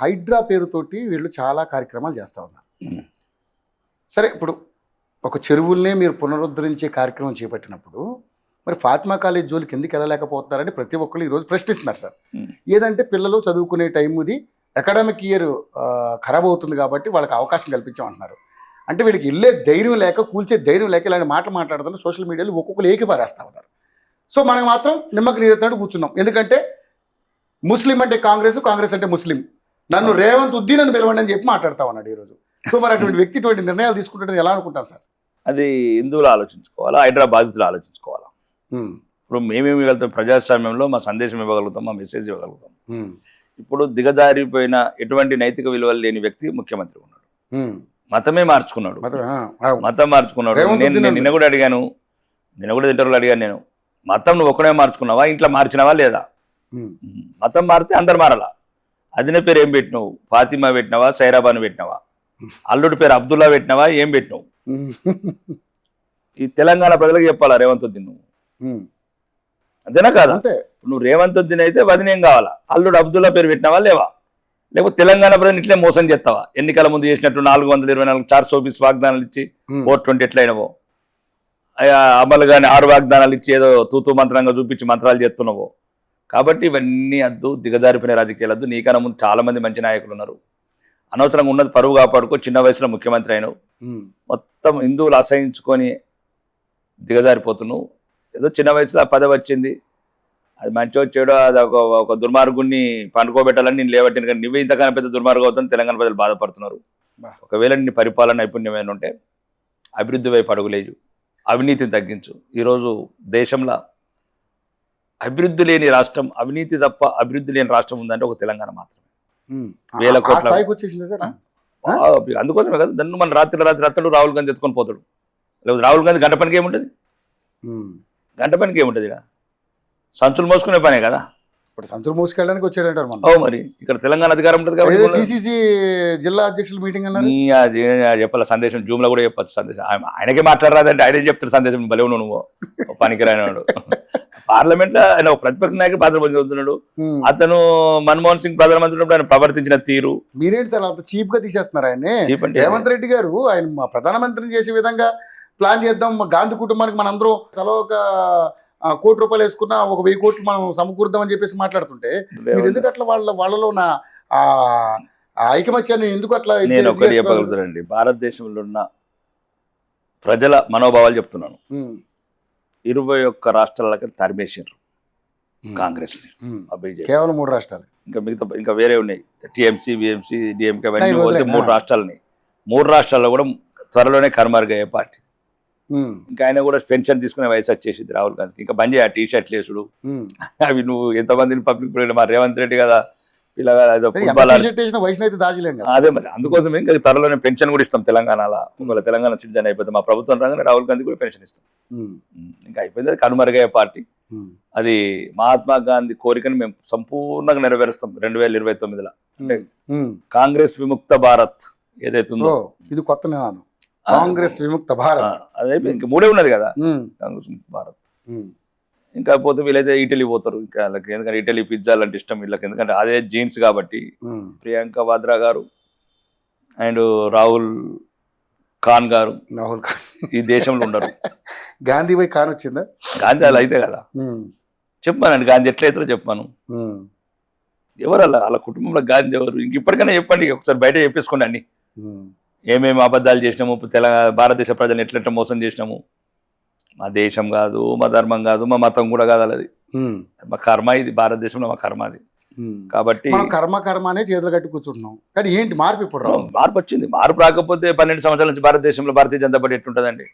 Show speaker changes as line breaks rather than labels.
హైడ్రా పేరుతోటి వీళ్ళు చాలా కార్యక్రమాలు చేస్తూ ఉన్నారు. సరే, ఇప్పుడు ఒక చెరువుల్నే మీరు పునరుద్ధరించే కార్యక్రమం చేపట్టినప్పుడు మరి ఫాతిమా కాలేజ్ జోలికి ఎందుకు వెళ్ళలేకపోతున్నారని ప్రతి ఒక్కళ్ళు ఈరోజు ప్రశ్నిస్తున్నారు సార్. ఏదంటే పిల్లలు చదువుకునే టైం ఇది అకాడమిక్ ఇయర్ ఖరాబ్ అవుతుంది కాబట్టి వాళ్ళకి అవకాశం కల్పించామంటున్నారు. అంటే వీళ్ళకి వెళ్ళే ధైర్యం లేక, కూల్చే ధైర్యం లేక ఇలాంటి మాట మాట్లాడుతున్నారు. సోషల్ మీడియాలో ఒక్కొక్కరు ఏకిపారేస్తూ ఉన్నారు. సో మనం మాత్రం నిమ్మకి నీరెత్తినట్టు కూర్చున్నాం. ఎందుకంటే ముస్లిం అంటే కాంగ్రెస్, కాంగ్రెస్ అంటే ముస్లిం, నన్ను రేవంత్ ఉద్దీన్ అని పిలవండి అని చెప్పి మాట్లాడుతూ ఉన్నాడు ఈరోజు. సో మరి అటువంటి వ్యక్తి ఇటువంటి నిర్ణయాలు తీసుకుంటాడని ఎలా అనుకుంటాం సార్?
అది హిందువులు ఆలోచించుకోవాలా, హైడ్రా బాధితులు ఆలోచించుకోవాలా. ఇప్పుడు మేమేమి ఇవ్వగలుగుతాం? ప్రజాస్వామ్యంలో మా సందేశం ఇవ్వగలుగుతాం, మా మెసేజ్ ఇవ్వగలుగుతాం. ఇప్పుడు దిగజారిపోయిన ఎటువంటి నైతిక విలువలు లేని వ్యక్తి ముఖ్యమంత్రి ఉన్నాడు. మతమే మార్చుకున్నాడు, మతం మార్చుకున్నాడు. నేను నిన్న కూడా అడిగాను, నిన్న కూడా ఇంటర్వ్యూలో అడిగాను, నేను మతం నువ్వు ఒక్కడే మార్చుకున్నావా, ఇంట్లో మార్చినావా లేదా? మతం మారితే అందరు మారాలా. అదిన పేరు ఏం పెట్టినావు? ఫాతిమా పెట్టినావా, సైరాబాను పెట్టినావా? అల్లుడి పేరు అబ్దుల్లా పెట్టినావా? ఏం పెట్టినావు? ఈ తెలంగాణ ప్రజలకు చెప్పాలా రేవంత్ ఉద్దీన్ నువ్వు? అంతేనా కాదా? నువ్వు రేవంత్ ఉద్దీన్ అయితే వదినేం కావాలా? అల్లుడు అబ్దుల్లా పేరు పెట్టినావా లేవా? లేకపోతే తెలంగాణ ప్రజలు ఇట్లే మోసం చేస్తావా? ఎన్నికల ముందు చేసినట్టు 424 420 వాగ్దానాలు ఇచ్చి 420 ఎట్లయినవో, అమలు కానీ 6 వాగ్దానాలు ఇచ్చి ఏదో తూతూ మంత్రంగా చూపించి మంత్రాలు చేస్తున్నావో. కాబట్టి ఇవన్నీ అద్దు, దిగజారిపోయిన రాజకీయాలు వద్దు. నీకన్నా ముందు చాలా మంది మంచి నాయకులు ఉన్నారు. అనవసరంగా ఉన్నది పరువు కాపాడుకో, చిన్న వయసులో ముఖ్యమంత్రి అయినావు. మొత్తం హిందువులు అసహించుకొని దిగజారిపోతున్నావు. ఏదో చిన్న వయసులో ఆ పదవి వచ్చింది, అది మంచి వచ్చాడు, అది ఒక దుర్మార్గుని పండుకోబెట్టాలని నేను లేవట్టిన. కానీ నువ్వే ఇంతకన్నా పెద్ద దుర్మార్గం అవుతుంది. తెలంగాణ ప్రజలు బాధపడుతున్నారు. ఒకవేళ నీ పరిపాలన నైపుణ్యమైన ఉంటే అభివృద్ధి వైపు అడుగులేదు, అవినీతిని తగ్గించు. ఈరోజు దేశంలో అభివృద్ధి లేని రాష్ట్రం, అవినీతి తప్ప అభివృద్ధి లేని రాష్ట్రం ఉందంటే ఒక తెలంగాణ మాత్రమే. వేల కోట్ల. అందుకోసమే కదా దాన్ని మన రాత్రి అత్తడు రాహుల్ గాంధీ ఎత్తుకొని పోతాడు. లేకపోతే రాహుల్ గాంధీ గంట పనికి ఏముంటుంది? గంట పనికి ఏముంటుంది? ఇక్కడ సంచులు మోసుకునే పనే కదా.
ఇప్పుడు సంచులు మోసుకెళ్ళడానికి వచ్చాడంటారు మనం.
మరి ఇక్కడ తెలంగాణ అధికారం ఉంటుంది కాబట్టి.
టీసీసీ జిల్లా అధ్యక్షుల మీటింగ్ అన్నారు.
చెప్పాలి సందేశం, జూమ్ లో కూడా చెప్పచ్చు సందేశం. ఆయనకే మాట్లాడరాదంటే ఆయన ఏం చెప్తాడు సందేశం? బలేవు నువ్వు పనికిరానివాడు. పార్లమెంట్ లో ఆయన ఒక ప్రతిపక్ష నాయకుడు పాత్ర పొందుతున్నాడు. అతను మన్మోహన్ సింగ్ ప్రధానమంత్రి ఆయన ప్రవర్తించిన తీరు.
మీరేంటి సార్ అంత చీప్ గా తీసేస్తున్నారు ఆయన్ని? రేవంత్ రెడ్డి గారు ఆయన ప్రధానమంత్రిని చేసే విధంగా ప్లాన్ చేద్దాం, గాంధీ కుటుంబానికి మనందరం తలో ఒక 1 కోటి రూపాయలు వేసుకున్నా ఒక 1000 కోట్లు మనం సమకూర్దామని చెప్పేసి మాట్లాడుతుంటే మీరు ఎందుకు అట్లా వాళ్ళలో నా ఐకమత్యాన్ని ఎందుకు అట్లా?
నేను ఒకటి చెప్పగలుగుతానండి, భారతదేశంలో ఉన్న ప్రజల మనోభావాలు చెప్తున్నాను. 21 రాష్ట్రాలకి తరిమేసారు కాంగ్రెస్,
కేవలం 3 రాష్ట్రాలు.
ఇంకా వేరే ఉన్నాయి, టీఎంసీ, బిఎంసీ, డిఎంకే, 3 రాష్ట్రాలని. 3 రాష్ట్రాల్లో కూడా త్వరలోనే కనుమరుగయ్యే పార్టీ. ఇంకా ఆయన కూడా పెన్షన్ తీసుకునే వయసు వచ్చేసింది రాహుల్ గాంధీ. ఇంకా బంద్ చేయ టీ-షర్ట్లు వేసుడు అవి. నువ్వు ఎంతమందిని పబ్లిక్ మా రేవంత్ రెడ్డి కదా అదే మరి. అందుకోసం ఇంకా త్వరలోనే పెన్షన్ కూడా ఇస్తాం తెలంగాణలో. ఒకవేళ తెలంగాణ సిటిజన్ అయిపోతే మా ప్రభుత్వం రాగానే రాహుల్ గాంధీ కూడా పెన్షన్ ఇస్తాం. ఇంకా అయిపోయింది, అది కనుమరుగయ్యే పార్టీ. అది మహాత్మా గాంధీ కోరికను మేము సంపూర్ణంగా నెరవేరుస్తాం 2029లో. అంటే కాంగ్రెస్ విముక్త భారత్ ఏదైతే ఉందో, ఇది
కొత్త నినాదం, కాంగ్రెస్ విముక్త భారత్.
అదే ఇంకా 3 ఉన్నది కదా, కాంగ్రెస్ విముక్త భారత్. ఇంకా పోతే వీళ్ళైతే ఇటలీ పోతారు. ఇంకా వాళ్ళకి ఎందుకంటే ఇటలీ పిజ్జాలు అంటే ఇష్టం వీళ్ళకి, ఎందుకంటే అదే జీన్స్ కాబట్టి. ప్రియాంక వాద్రా గారు అండ్ రాహుల్ ఖాన్ గారు ఈ దేశంలో ఉండరు.
గాంధీ బై ఖాన్ వచ్చిందా?
గాంధీ అలా అయితే కదా. చెప్పానండి గాంధీ ఎట్లయితారో చెప్పాను. ఎవరు అలా కుటుంబంలో గాంధీ ఎవరు? ఇంక ఇప్పటికైనా చెప్పండి, ఒకసారి బయట చెప్పేసుకోండి అన్ని. ఏమేమి అబద్ధాలు చేసినాము, తెలంగాణ భారతదేశ ప్రజలను ఎట్లెట్లా మోసం చేసినాము. మా దేశం కాదు, మా ధర్మం కాదు, మా మతం కూడా కాదు, అది మా కర్మ. ఇది భారతదేశంలో మా కర్మ అది. కాబట్టి
కర్మ అనే చేతులు కట్టి కూర్చుంటున్నాం. కానీ ఏంటి మార్పు? ఇప్పుడు
మార్పు వచ్చింది. మార్పు రాకపోతే 12 సంవత్సరాల నుంచి భారతదేశంలో భారతీయ జనతా పార్టీ ఎట్లుంటుందండి?